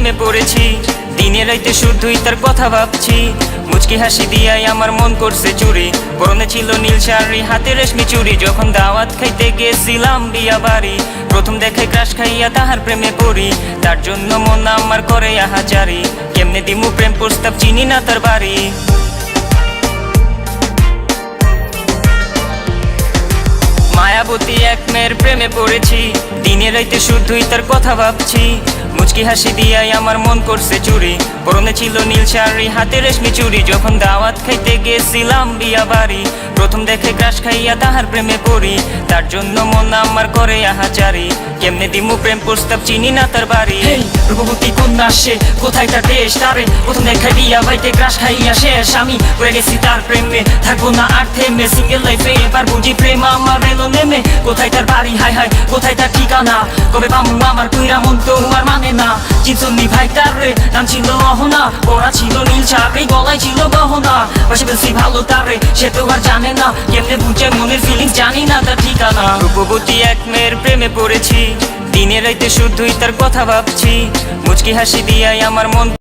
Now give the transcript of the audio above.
প্রেমে পড়েছি, দিনে রাইতে শুধুই তার কথা ভাবছি। মুচকি হাসি দিয়াই আমার মন করছে চুরি, পরনে ছিল নীল শাড়ি, হাতে রেশমি চুড়ি। যখন দাওয়াত খাইতে গেছিলাম বিয়া বাড়ি, প্রথম দেখে ক্রাশ খাইয়া তাহার প্রেমে পড়ি। তার জন্য মন আমার করে আহাজারি, কেমনে দিমু প্রেম প্রস্তাব, চিনি না তার বাড়ি। মায়াবতী এক মেয়ের প্রেমে পড়েছি, দিনে রাইতে শুধুই তার কথা ভাবছি। মুচকি হাসি দিয়াই আমার মন করছে চুরি, পরনে ছিল নীল শাড়ি, হাতে রেশমি চুড়ি। যখন দাওয়াত খাইতে গেছিলাম বিয়া বাড়ি, প্রথম দেখে ক্রাশ খাইয়া তাহার প্রেমে পড়ি। তার জন্য মন আমার করে আহাজারি, কেমনে দিমু প্রেম প্রস্তাব, চিনি না তার বাড়ি। রূপবতী কন্যা সে, কোথায় তার দেশ? তারে প্রথম দেখায় বিয়া বাইতে ক্রাশ খাইয়া শেষ। আমি পড়ে গেছি তার প্রেমে, থাকবো না আর থেমে। সিঙ্গেল লাইফে এবার বুঝি প্রেম আমার এলো নেমে। কোথায় তার বাড়ি, হায় হায় কোথায় তার ঠিকানা? কবে পামু আমার কইরা মন তো আর মানে না। চিনসুন্নি ভাই তার রে, নাম ছিল অহনা, পড়া ছিল নীল শাড়ি, গলায় ছিল গহনা। পাশে বেশি ভালো তারে, সে তো আর জানে না। কেমনে বুঝে মনের ফিলিংস, জানি না তার ঠিকানা। রূপবতী এক মেয়ের প্রেমে পড়েছি, দিনে রাইতে শুধুই তার কথা ভাবছি। মুচকি হাসি দিয়াই আমার মন